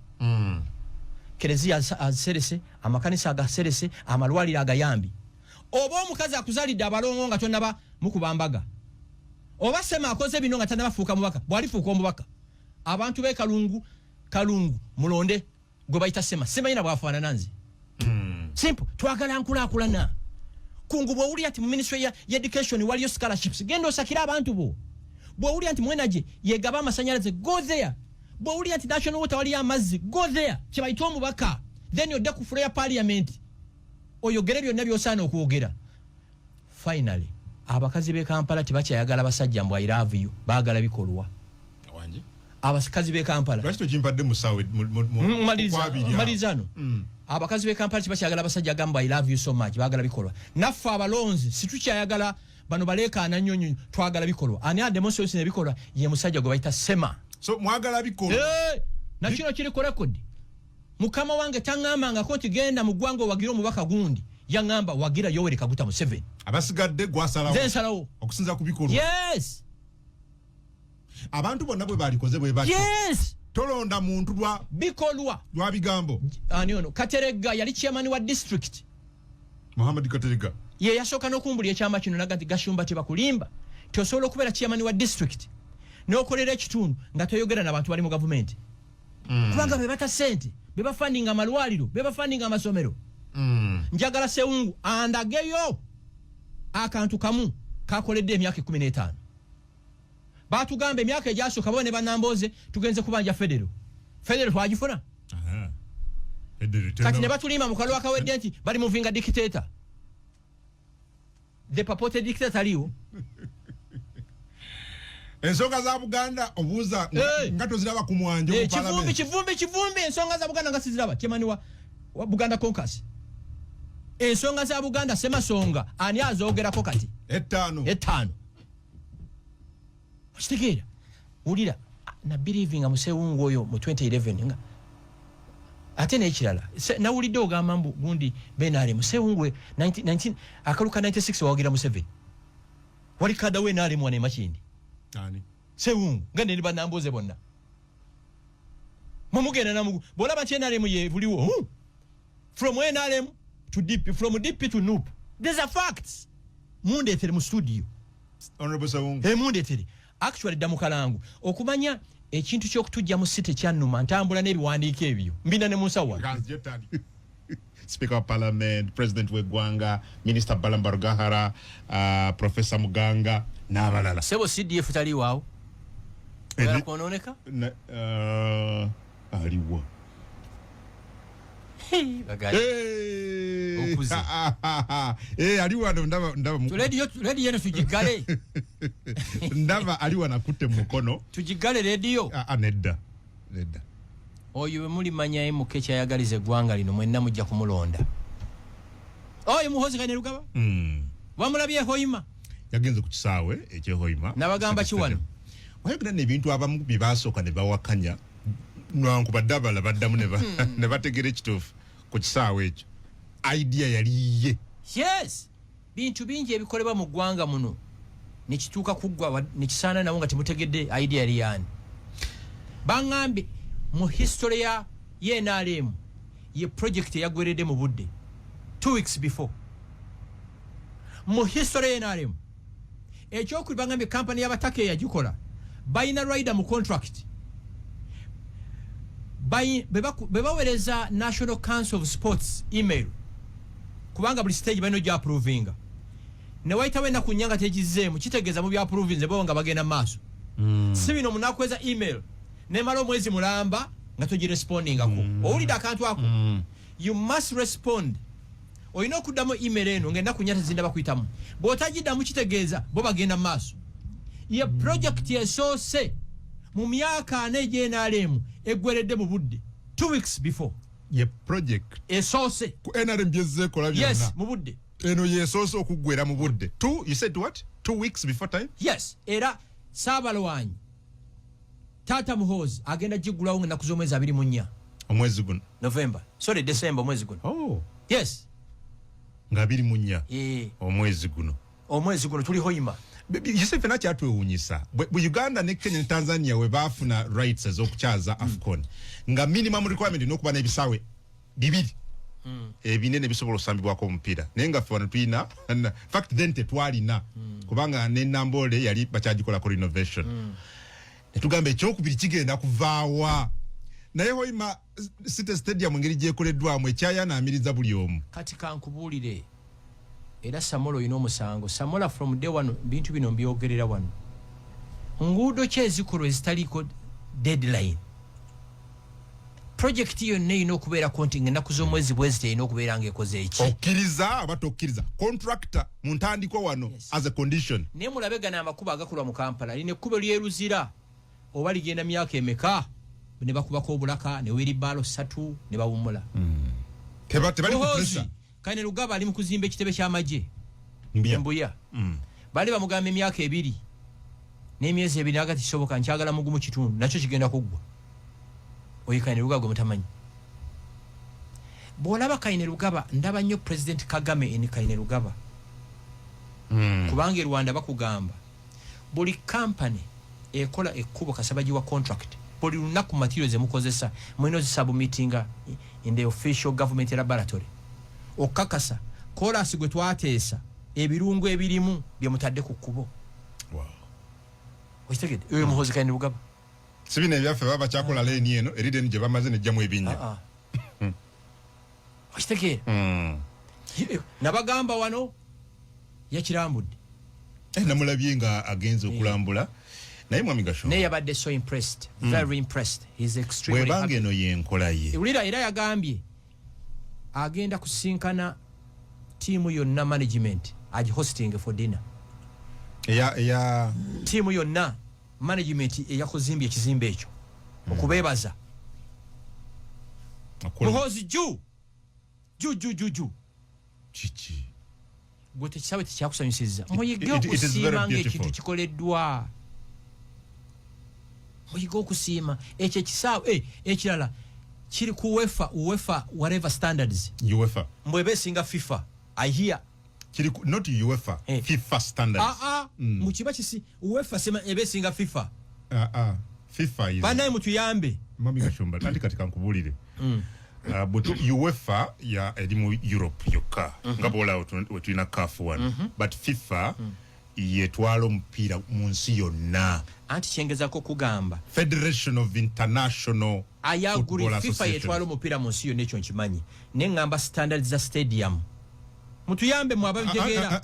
Kereziya aserese amakanisa agaserese amalwaliro agayambi oba omukazi akuzalidde abalongo nga tonaba mukubambaga oba sema akoze bino nga tanaba fuuka mubaka bwalifuuka omubaka abantu be kalungu mulonde gwe bayita sema ina bwafaanana nze simple twagala nkulakulana kungu bw'owulira nti mu ministry ya education waliyo scholarships genda osakira abantu bo bw'owulira nti mwenaje yegaba amasanyalaze go there bw'owulira nti national water waliyo amazzi go there kye bayita omubaka then yodde ku floor ya parliament oyogere byonna by'osaana okwogera finally abakazi b'e Kampala tebakyayagala basajja mbu I love you baagala bikolwa abakazi b'e Kampala lwaki tokimpadde musawe malizano abakazi b'e Kampala tebakyayagala basajja gamba I love you so much baagala bikolwa naffe abalonzi situkyayagala bano baleekaana nnyonyo twagala bikolwa ani ademonstration ebikolwa ye musajja gwe bayita sema so mwagala bikolwa na kino kiri ku record mukama wange taŋŋambangako nti genda mu ggwanga owagira omubaka gundi yaŋŋamba wagira Yoweri Kaguta Museveni abasigadde gwasalawo nsalawo okusinza ku bikolwa yes abantu bonna bwe balikoze bwe batyo yes tolonda muntu lwa bikolwa lwa bigambo ani ono Katerega yali chairman wa district Muhammad Katerega ye yasooka n'okumbulya ekyama kino naga nti Gashumba tebakulimba tosobola okubeera chairman wa district n'okolera ekitundu nga toyogera n'abantu bali mu gavumenti kubanga be bata ssente be bafandinga amalwaliro be bafandinga amasomero njagala Sewungu andageyo akantu kamu kakoledde emyaka 15 batugamba emyaka egyasooka bo ne banamboze tugenze kubanja federo twagifuna kati ne batulima mu kalwa kawedde nti bali muvinga dictator the purported dictator aliwo ensonga za Buganda obuuza nga toziraba ku mwanjo mu parliament kivumbi ensonga za Buganda nga siziraba chemani wa Buganda Caucus ensonga za Buganda semasonga ani azoogerako kati etaano kitegeera ulira na believing Musewungu oyo mu 2011 nga ate n'ekirala nawulidde ogamba mbu gundi benale Musewungu 19 akaluka 96 wawagira Museveni wali kada we nale mwana emachindi Sewungu nga ne banamboze bonna mumugenda namugu bolaba nti NRM ye buliwo from NRM to DP from DP to NUP there's a facts mundeetere mu studio Honorable Sewungu mundeetere actually damukalangu okumanya ekintu ky'okutujja mu city kyannuma ntambula n'ebiwandiiko ebyo mbina ne musawa Speaker of Parliament, President Wegwanga, Minister Balamba Rugahara, Professor Muganga n'abalala sebo CDF tali waawo konooneka aliwo okuze aliwo ndaba radio eno tugigale ndaba aliwo nakutte mu mukono tugigale radio nedda oyo bwe mulimanya emuke kyayagaliza eggwanga lino mwenna mujja kumulonda oyo muhozi kane Lugaba wamulabye Hoima yagenze ku kisaawe ekyehoima nabagamba kiwano wayogera n'ebintu abamu bibasooka ne bawakanya nwankubadde abala baddamu ne bategera ekituufu ku kisaawe ekyo idea yaliye yes bintu bingi ebikolebwa mu ggwanga muno nekituuka kuggwa nekisaana nawo nga temutegedde idea yali yaani baŋŋambe mu history ya NRM ye project yagweredde mu budde 2 weeks before mu history ya NRM ekyokuli baŋŋambye kampani y'abataka yagikola bayina rider mu contract bebawereza National Council of Sports email kubanga buli stage balina ogya approvinga ne wayitawo ennaku nnyanga tegizeemu kitegeeza mu bya approvinze bo nga bagenda maaso si bino munakweza email nemala omwezi mulamba nga togirespondingako owulidde akantu ako you must respond olina okuddamu email eno ng'ennaku nnya tezindaba kuyitamu bw'otagiddamu kitegeeza bo bagenda maaso ye project esoose mu myaka 4 egy'NRM eggweredde mu budde 2 weeks before ye project esoose ku NRM byezzeekola byonna yes mu budde eno yesoose okuggwera mu budde you said what 2 weeks before time yes era Saabalwanyi Tata Muhoozi agenda giggulawo ng'ennaku z'omwezi 24 omwezi guno December omwezi guno yes nga 24 omwezi guno tuli Hoima Yusefe na kyatwewunyisa bwe Uganda ne Kenya ne Tanzania we bafuna rights ez'okukyaza AFCON nga minimum requirement n'okuba n'ebisaawe bibiri ebinene bisobola osambibwako omupiira naye nga ffe wano tulina fact then tetwalina kubanga ne Nambole yali bakyagikolako renovation netugamba ekyokubiri kigenda kuvaawa naye hoima City Stadium ngeri gyekoleddwamu ekyayanaamiriza buli omu kati kankubuulire era Samolo yino omusango Samola from day one bintu bino mbyogerera wano nguudo kyezikolwa ezitaliko deadline project yonna ino okubeera kontinga ennaku z'omwezi bwezi terina okubeera ng'ekoze eki okkiriza aba tokkiriza contractor mu ntandikwa wano as a condition naye mulabe gano amakubo agakolwa mu Kampala lino ekkubo lyeruzira oba ligenda myaka emeka ne bakubako obulaka ne weeribbaalo 3 ne bawummula tebali ku pressure Kane Lugaba ali mu kuzimba ekitebe ky'amagye Mbuya bali bamugamba emyaka 2 n'emyezi 2 agati kisoboka nkyagala mugumu kitundu nakyo kigenda kuggwa oyo Kane Lugaba mutamanyi bw'olaba Kane Lugaba ndaba nnyo President Kagame eni Kane Lugaba kubanga Rwanda bakugamba buli company ekola ekkubo kasabagiwa contract buli lunaku materials emukozesa mwino zisubmittinga in the official government laboratory okakasa chorus gwe twateesa ebirungo ebirimu bye mutadde ku kkubo okitegedde oyo muhozi Kane Lugaba sibina ebyaffe baba kyakola lane eno eriden gye bamaze nejjamu ebinya okitegedde nabagamba wano yakirambudde namulabye nga agenze okulambula naye mwami Gasho naye yabadde so impressed very impressed he's extremely happy eno yenkola ye ulira era yagambye agenda kusinkana tiimu yonna management agi hosting for dinner ya tiimu yonna management eyakuzimbye ekizimbe ekyo okubeebaza muhozi ju chichi gwe tekisabe tekyakusanyusiza muyige okusiima ng'ekintu kikoleddwa muyige okusiima ekyo ekisaawe ekirala kiri ku UEFA whatever standards UEFA mbwe besinga FIFA I hear kiri not UEFA FIFA standards mu kiba kisi UEFA sema ebesinga FIFA FIFA is banaye mutuyambe mami Gashomba kandi katika nkubulire but UEFA ya eri mu Europe yokka nga bola wetulina CAF one but FIFA yetwala omupiira mu nsi yonna anti kyengezako kugamba Federation of International ayaguri FIFA yetwala omupiira mu nsi yonna ekyo nkimanyi ne ngamba standards za stadium mutuyambe mu ababitegeera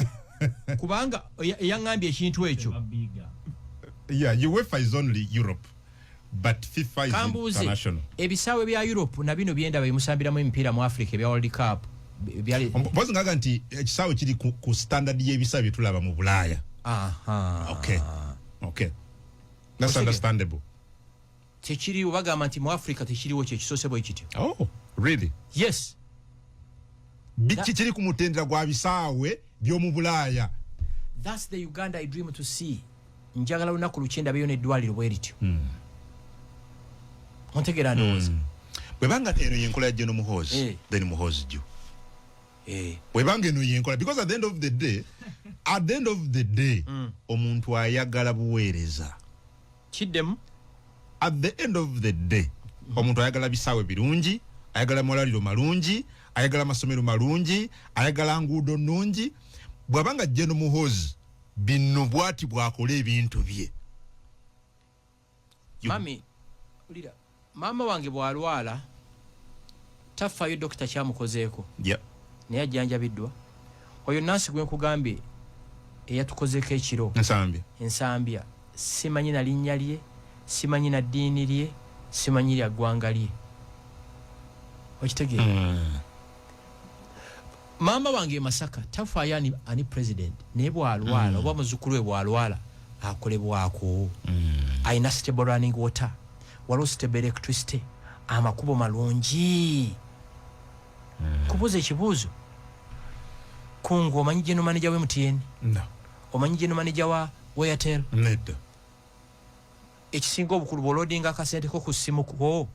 kubanga yangambye ekintu ekyo UEFA is only Europe but FIFA is international ebisaawe bya Europe na bino byenda bemusambiramu emipiira mu Africa bya World Cup bozi ngaga nti ekisaawe kiri ku standard y'ebisaawe byetulaba mu Bulaaya okay that's understandable tekiriwo bagamba nti mu Africa tekiriwo kyekisoosebwa ekityo really yes kiri ku mutendera gwa bisaawe by'omu Bulaaya that's the Uganda I dream to see njagala lunaku lukyenda beyo n'eddwaliro bwe lityo ontegera ndowooza bwebanga eno yenkola ya General Muhoozi then Muhoozi ju bwebanga eno yenkola because at the end of the day omuntu ayagala buweereza kiddemu at the end of the day omuntu ayagala bisaawe birungi ayagala amalwaliro malungi ayagala amasomero malungi ayagala nguudo nnungi bwabanga General Muhoozi bino bwati bwakola ebintu bye mami ulira mama wange bwalwala tafayo dokita kyamukozeeko naye ajjanjabiddwa oyo nansi gwe nkugambye eyatukozeeko ekiro ensambya simanyi na linnya lye simanyi na ddiini lye simanyi lya ggwanga lye okitegeera mama wange Masaka tafaayo ani president naye bwalwala oba muzzukulu we bwalwala akolebwako ayina stable running water waliwo stable electricity amakubo malungi kubuuza ekibuuzo kungu omanyi general manager we MTN omanyi general manager wa Airtel ekisinga obukulu bw'olodinga akasente ko ku ssimu ko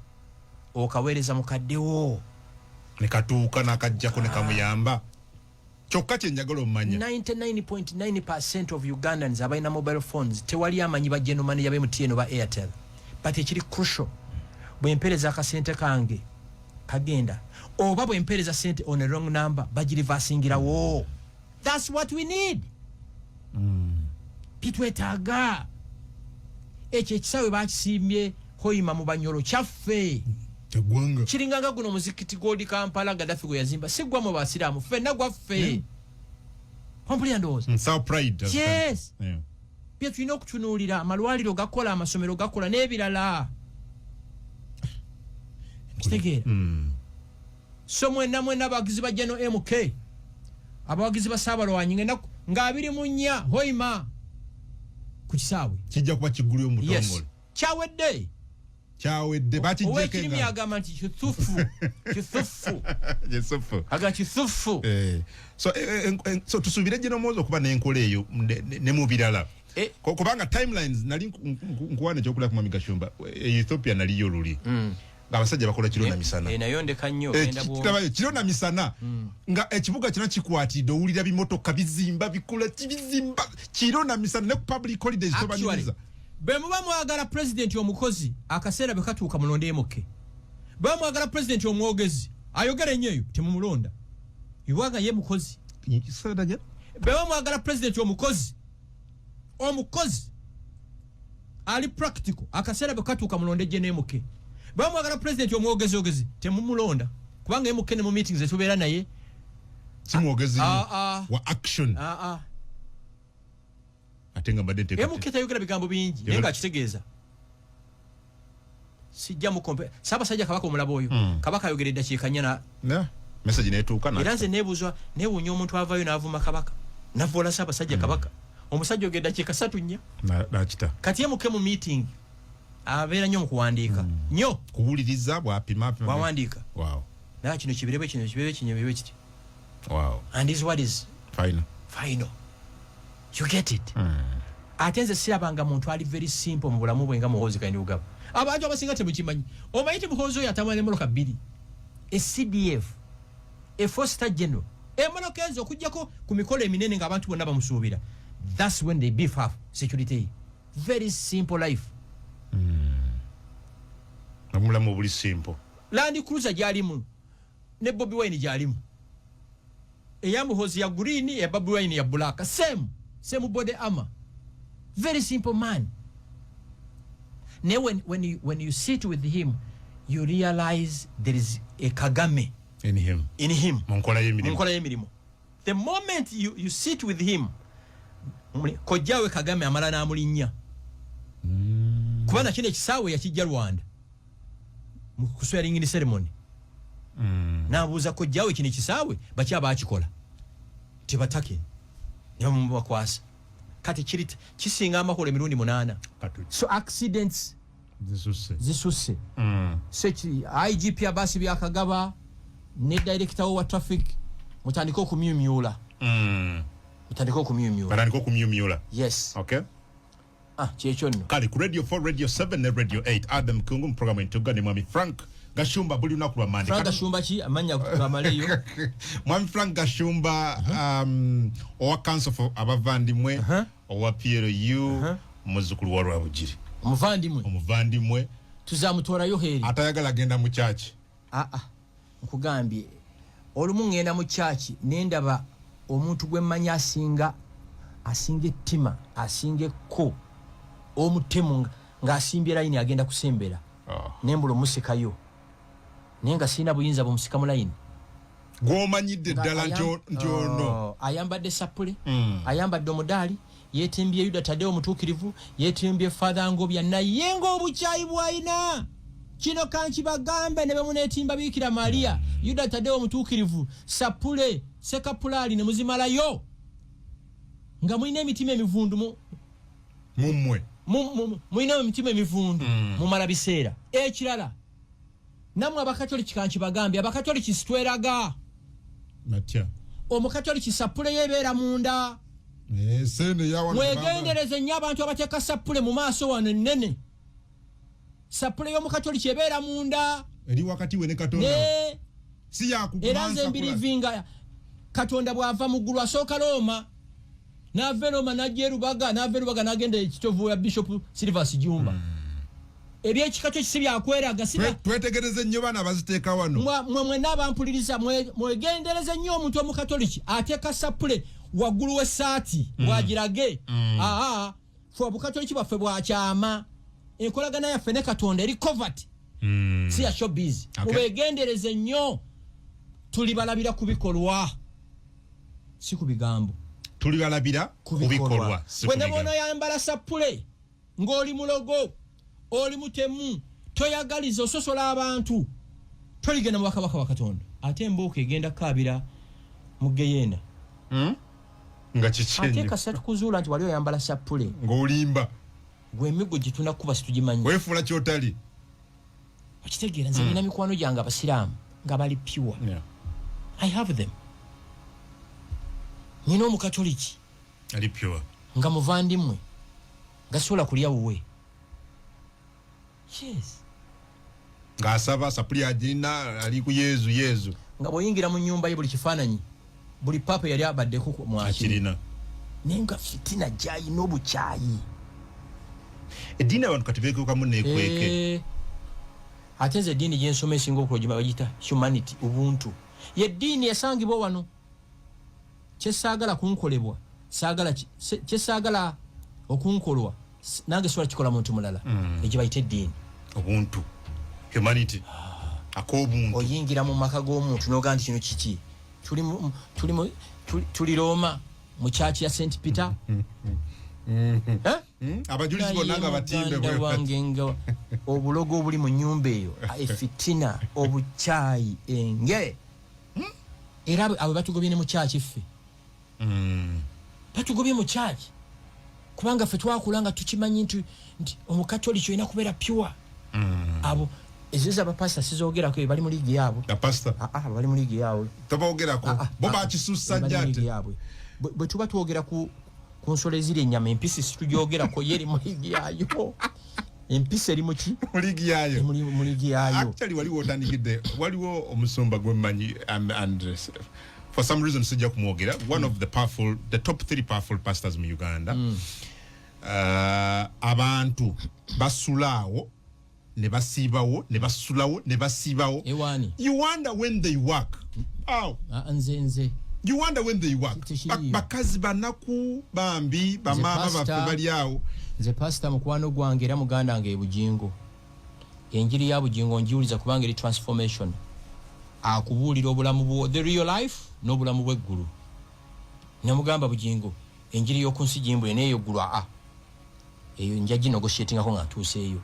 okaweereza mukaddewo ne katuuka n'akajjako ne kamuyamba kyokka kye njagala omanya 99.9% of Ugandans abalina mobile phones tewali amanyi ba general manager ba MTN oba Airtel, but ekiri crucial bwe mpereza akasente kange kagenda oba bwe mpereza sente on a wrong number bagirivasingira that's what we need. Pitwetaaga ekyo ekisawe bakisimbye Hoima mu Banyoro kyaffe tegwanga kiringanga guno muzikiti Gold Kampala Gaddafi gwe yazimba sigwa mu basiraamu ffenna gwaffe kompulya ndowooza South Pride yes pia tulina okutunuulira amalwaliro gakola amasomero gakola n'ebirala kitegeera so mwenna abawagizi ba General MK abawagizi ba Saabalwanyi nga 24 Hoima ku kisaawe kijja kuba kigulyo omutongole kyawedde bakijjeko ekirimi agamba nti kithufu aga kithufu so tusuubire General Muhoozi okuba n'enkola eyo ne mu birala kubanga timelines nali nkuwana ekyokulaba ku Mwami Gashumba Ethiopia naliyo luli ng'abasajja bakola kiro na misana nayo ndeka nnyo kiro na misana nga ekibuga kino kikwatidde owulira bimotoka bizimba bikola kibizimba kiro na misana ne ku public holidays tobanyumiza bwe muba mwagala president omukozi akaseera bwe katuuka mulonde MK bwe mwagala president omwogezi ayogera ennyo eyo temumulonda iwaga ye mukozi bwe mwagala president omukozi ali practical akaseera bwe katuuka mulonde je MK bwe mwagala president omwogezi temumulonda kubanga MK ne mu meetings etubeera naye si mwogezi wa action atenga badete MK tayogera bigambo bingi naye nga kitegeeza sijja mukompe Ssaabasajja Kabaka omulaba oyo Kabaka ayogera eddakiika nnya na message neetuuka era nze neebuuzwa neewuunya omuntu avaayo n'avuma Kabaka navoola Ssaabasajja Kabaka omusajja ogera eddakiika 3 nnya nakita kati MK mu meeting abeera nnyo mu kuwandiika nnyo kuwuliriza bwapima bwawandiika naye kino kibirebe kino kiti and his word is final you get it ate nze sirabanga muntu ali very simple mu bulamu bwe nga Muhoozi Kainerugaba abantu abasinga temukimanyi omanyi ti Muhoozi oyo atamwana emmoloka 2 CDF Foster General emmoloka ezo okujjako ku mikolo eminene ng'abantu bonna bamusuubira that's when they beef up security very simple life omulamu buli simple Land Cruiser gyalimu ne Bobi Wine gyalimu eya Muhoozi ya green ya Bobi Wine ya black same body armor very simple man. Now when you sit with him you realize there is a Kagame in him munkola yemirimu the moment you sit with him kojjawe Kagame amala n'amulinnya kubana kino ekisaawe yakijja Rwanda mu kuswearing in ceremony n'abuuza kojjawe kino ekisaawe baki abakikola tebatake bakwasa kati kisinga amakolo emirundi 8 so accidents zisusse sechi IGP abasi byakagaba ne director wa traffic mutandika okumyumyula yes okay kyekyo nno kale ku Radio 4 Radio 7 ne Radio 8 Adam Kungu program entugane Mwami Frank Gashumba buli lunaku lwa Monday. Frank Gashumba ki amanya amaleyo. Mwami Frank Gashumba owa council for abavandimwe owa PLU muzukulu wa Rwabugiri. Omuvandimwe tuzamutorayo heri. Atayagala genda mu church. Nkugambye olumu ngenda mu church nendaba omuntu gwemmanya asinga ettima asinga ekko omutemu ng'asimbye layini agenda kusembera nembula omusikayo naye nga sirina buyinza bumusika mu layini gw'omanyidde ddala ntono ayambadde sapule ayambadde omudaali yeetimbye Yuda Tadeo omutuukirivu yeetimbye Father Ngobya naye ng'obukyayi bw'ayina kino kankibagambe ne bemuneetimba Bikira Maria Yuda Tadeo omutuukirivu sapule sekapulaali ne muzimalayo nga mulina emitima emivundu mulina emitima emivundu mumala biseera ekirala namwe abakatoliki kankibagambye abakatoliki sitweraga matya omukatoliki sapule yebeera munda mwegendereze nnyo abantu abateeka sapule mu maaso wano ennene sapule y'omukatoliki ebeera munda eri wakati we ne Katonda si yakugumansa era nze mbirivinga Katonda bw'ava mu ggulu asooka Roma n'ava Roma n'ajja Rubaga n'agenda ekitovu ya Bishop Silvers Jumba ebyekika kyo kisi byakweraga twetegereze nnyo baana baziteeka wano mwe n'abampuliriza mwegendereze nnyo omuntu omukatoliki ateeka sapule waggulu w'essaati bwagirage fe obukatoliki bwaffe bwakyama enkolagana yaffe ne Katonda eri covert si ya showbiz mwegendereze nnyo tulibalabira ku bikolwa si ku bigambo tulibalabira ku bikolwa bwe bona yambala sapule ng'oli mulogo oli mutemu toyagaliza ososola abantu toligenda mu bakabaka wa Katonda ate embuuka egenda kaabira mu Geyena nga kichenye ate kasatu kuzuula nti wali oyambala sapule ng'olimba gwe emigo gye tunakuba situgimanyi weefuula kyotali okitegeera nze nina mikwano gyange abasiraamu nga bali pure I have them nina omukatoliki ali pure nga muvandimwe nga sola kulya wuwe yes ng'asaba sapuli agina ali ku yezu nga bw'oyingira mu nnyumba ye buli kifaananyi buli papa yali abaddeko mwakirina naye nga fitina gy'ayina obukyayi eddiini abantu kati beekuukamu neekweke ate nze eddiini gye nsoma esinga okulogima bagiyita humanity ubuntu yeddiini yasangibwa wano kyesaagala kunkolebwa kyesaagala okunkolwa nange sobola kikola muntu mulala egye bayita eddiini obuntu humanity ak'obuntu oyingira mu maka g'omuntu n'ogaa nti kino kiki tuli Roma mu kyaki ya St Peter abajulizi bonna nga batimbe wange nga obulogo obuli mu nnyumba eyo efitina obukyayi enge era abo batugobye ne mu kyaki ffe batugobye mu kyaki kubanga ffe twakula nga tukimanyi nti omukatoliki olina kubeera pure abo ezo z'abapasita sizoogerako bali mu liigi yaabwe bali mu liigi yaabwe toboogerako bo bakisussa jjate bwe tuba twogera ku nsolo eziri ennyama empisi situgyogerako ye eri mu liigi yayo empisi eri muki mu liigi yayo mu liigi yayo actually waliwo otandikidde waliwo omusumba gwemanyi and for some reason sijja kumwogera one of the top 3 powerful pastors mu Uganda abantu basulaawo ne basiibawo ne basulawo ne basiibawo you wonder when they work nze you wonder when they work bakazi banaku bambi bamama baffe bali awo nze pastor mukwano gwange era muganda nge ebujingo enjiri ya bujingo njiwuliza kubanga eri transformation akubuulira obulamu bwo the real life n'obulamu bw'eggulu namugamba bujingo enjiri y'oku nsi jimbule n'eyo ggulu eyo nja ginegotiatingako nga ntuuseeyo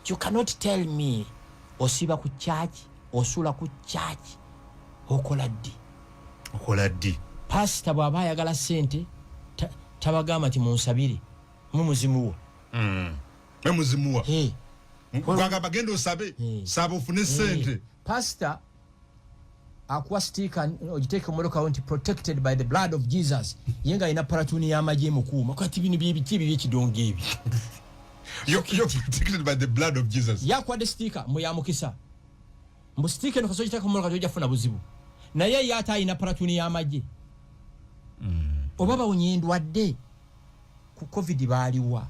you cannot tell me osiba ku church osula ku church okola ddi pastor bw'aba ayagala ssente tabagamba nti munsabire mumuzimuwo memuzimuwa gwagamba genda osabe saba ofune ssente pastor akuwa stiika ogiteeka ommotokawo nti protected by the blood of Jesus ye nga alina paratuni y'amagye mukuuma kati bino byebiki byekidongo ebi you're protected by the blood of Jesus yakwadde stiika muyamukisa mbu stiika eno kaso giteeka ommotoka tojafuna buzibu naye ye ate alina paratuni y'amagye oba bawonye endwadde ku covid baaliwa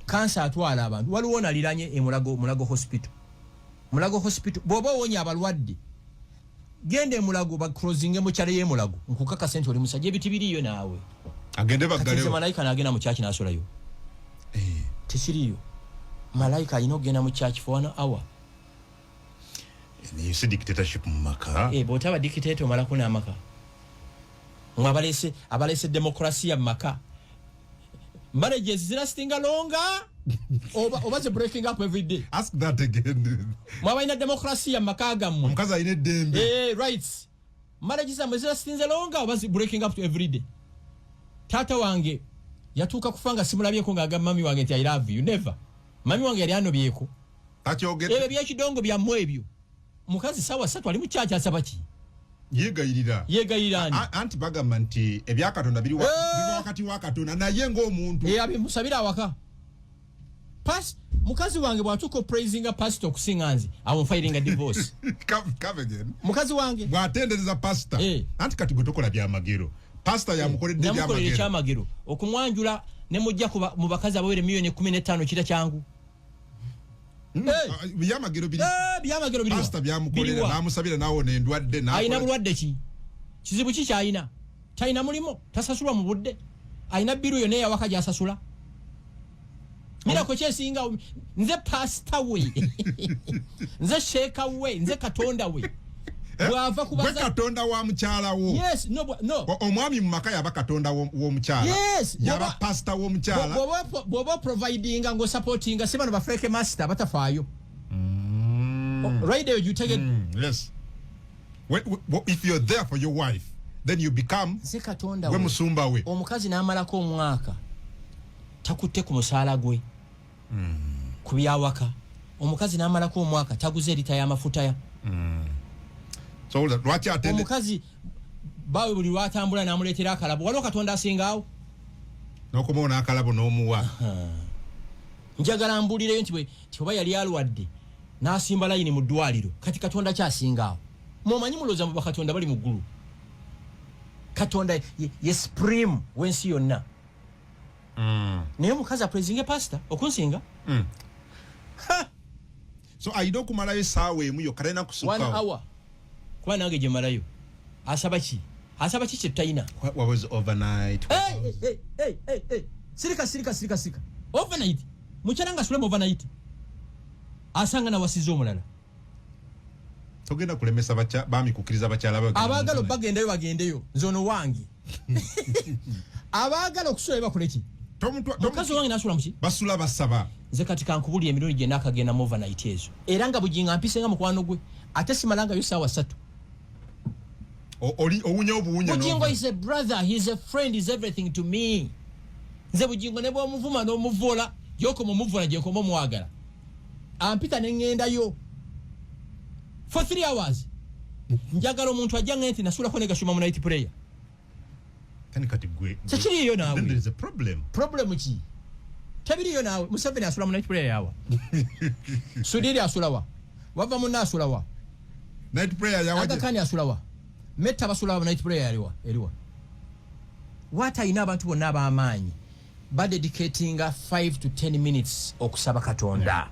kansa atwala abantu waliwo naliranye mulago hospital bw'oba owonye abalwadde gende emulago bakrozinge mu kyalo y'emulago nkukakasa nti oli musajja ebiti biriyo naawe agende baggalewo malayika n'agenda mu kyaki n'asolayo tekiriyo malayika alina okugenda mu kyaki for 1 hour you see dictatorship mu maka bw'otaba dictator omalako n'amaka abalese demokrasiya mu maka marriages zirasitinga longa oba ze breaking up every day ask that again mwabalina demokrasiya mu maka gammwe omukazi alina eddembe rights marriages zamwe zirasitinze longa oba ze breaking up to every day taata wange yatuuka kufa nga simulabyeko ng'agamba mami wange nti I love you never mami wange yali anobyeko ebyo byekidongo byammwe ebyo mukazi sawa 3 ali mu kyaki asaba ki yegayirira anti bagamba nti ebyakatonda biri wakati wa Katonda naye ng'omuntu abimusabira awaka mukazi wange bwatuko praising a pastor okusinga nzi awo filing a divorce. Come again. Mukazi wange bwatendereza pastor anti kati gutokola bya magero pastor yamukoledde bya magero okumwanjula ne mujja mu bakazi abawere milioni 15 kita kyangu. Bya magero biri pastor byamukolera namusabira nawo nendwadde na ayina bulwadde ki kizibu ki kyayina tayina mulimo tasasulwa mu budde ayina biru yone ya wakaji asasula mira ko kyesinga nze pastor we nze sheka we nze katonda we bwava kubaza katonda wa mchala wo. Yes, no omwami mu maka yaba katonda wo mchala. Yes, yaba pastor wo mchala bobo providing ngo supporting sebano ba freke master batafayo. Right there you take it. Yes. If you're there for your wife, then you become katonda we musumba we. Omukazi namalako omwaka takutte ku musala gwe kubyawaka omukazi namalako omwaka taguze lita ya mafuta ya so lwaki atende omukazi bawe buli watambula namuletera akalabo waliwo katonda asingaawo n'okumona akalabo n'omuwa njagala mbulireyo nti oba yali alwadde n'asimba layini mu ddwaliro kati katonda kyasingaawo mumanyi muloza mu bakatonda bali mu ggulu katonda ye supreme wensi yonna naye omukazi apresinga pastor okunsinga so ayina okumalayo essaawa emu yokka talina kusukkawo 1 hour kuba nange gye malayo asaba ki kye tutayina was overnight sirika overnight mukyala nga sulemu overnight asanga nawasiza omulala togenda kulemesa baami kukkiriza bakyala abaagala bagendeyo nze ono wange abaagala okusula bakuleki mukazi wange nasula muki basula basaba nze kati kankubuli emirundi gye nakagenda mu overnight ezo era nga bujinga mpisenga mukwano gwe ate simalangayo ssaawa 3 owunya obuwunya bujingo is a brother, he is a friend, he is everything to me. Nze bujingo ne bw'omuvuma n'omuvola gy'okoma omuvola gy'okoma omwagala ampita ne ŋŋendayo for 3 hours njagala omuntu ajja nga nti nasulako ne gashuma mu night prayer kati gwe tekiriyo naawe then there is a problem ki tabiriyo naawe Museveni asula mu night prayer yawa Sudiri asulawa wava munna asulawa night prayer yawa Agakani asulawa Metta basulawa night prayer eriwa what ayina abantu bonna ab'amaanyi ba dedicating 5 to 10 minutes okusaba katonda